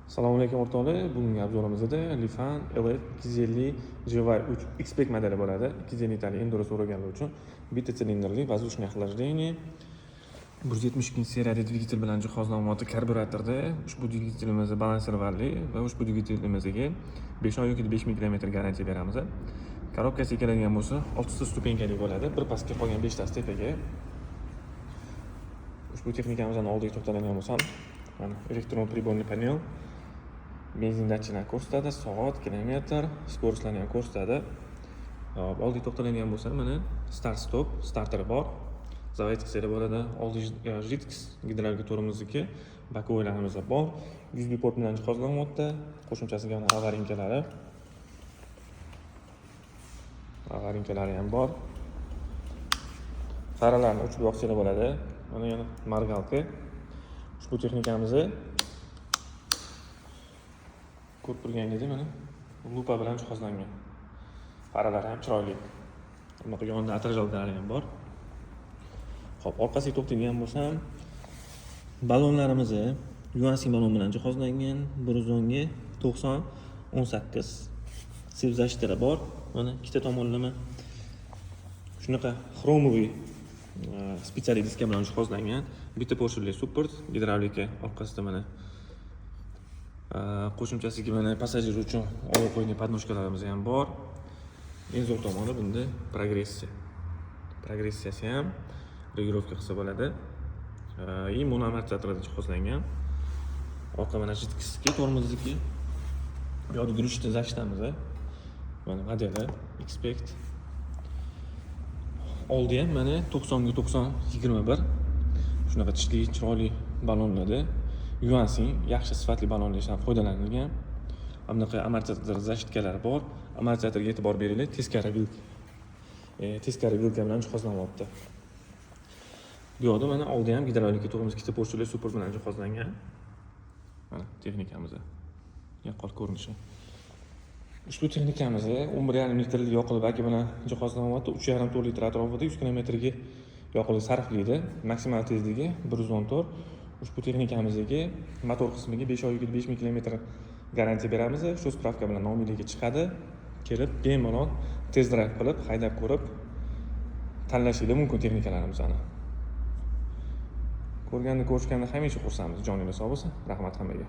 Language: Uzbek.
Assalomu alaykum o'rtoqlar. Bugungi obzorimizda Lifan LF 250 GY3 X-Pack modeli bo'ladi. 250 talik enduro o'raganlar uchun bitta silindrli воздушное охлаждение 172 seriyali dvigatel bilan jihozlanmoqda karburatorda. Ushbu dvigatelimiz balanservalli va ushbu dvigatelimizga 5 oy yoki 5000 km garantiya beramiz. Korobkasi keladigan bo'lsa 6 stupenkali bo'ladi. Bir pastga qolgan 5 tasi tepaga. Ushbu texnikamizdan oldiga to'xtaladigan bo'lsam, mana elektron приборный panel, benzin datchini ko'rsatadi, soat, kilometr, skorostlarni ham ko'rsatadi. Oldiga to'xtaladigan bo'lsam, mana start stop, starter bor. Zavaytqisi bo'ladi. Oldi Jitx gidravlik tormozniki, bakovoylarimiz bor. USB port bilan jihozlanmoqda. Qo'shimchasiga mana avarinkalari ham bor. Faralarni uch boksida bo'ladi. Mana yana margalka. Ushbu texnikamizni ko'rib turganingizdek, mana lupa bilan jihozlangan. Faralari ham chiroyli. Bunaqa yonida atrajolkalari ham bor. Xo'p, orqasiga to'xtalgan bo'lsam, ballonlarimiz yuansin ballon bilan jihozlangan. 110 ga 90-18 siv zashtira bor. Mana ikkita tomonlama shunaqa xromoviy spetsial diska bilan jihozlangan. Bitta porshili support, gidravlika orqasida mana qo'shimchasiga mana passajir uchun olib qo'ygan podnoshkalarimiz ham bor. Eng zo'r tomoni bunda progressiyasi ham regulovka qilsa bo'ladi. Monoamortizatorda jihozlangan. Orqa mana Jitx'ga tormozniki. Bu yerda guruchda zashtamiz. Mana modeli X-Pack. Oldi ham mana 90 ga 90-21 shunaqa tishli, chiroyli ballonlarda yuansin yaxshi sifatli ballonlardan foydalanilgan. Bunaqa amortizator zashtkalari bor. Amortizatorga e'tibor beringlar, teskari vilka bilan jihozlanmoqda. Bu yerda mana oldi ham gidravlika tormoz ikkita porshili support bilan jihozlangan. Mana texnikamiz. Yaqqol ko'rinishi. Ushbu texnikamiz 11,5 litrli yoqilg'i baki bilan jihozlanmoqda. 3,5 litr atrofida 100 km ga yoqilg'i sarflaydi. Maksimal tezligi 114. Ushbu texnikamizga motor qismiga 5 oy yoki 5000 km garantiya beramiz. Shu spravka bilan nomiyligiga chiqadi. Kelib, bemalol test drive qilib, haydab ko'rib tanlashingiz mumkin texnikalarimizni. Ko'rishganda hamisha xursandmiz. Joningiz sog' bo'lsin. Rahmat hammaga.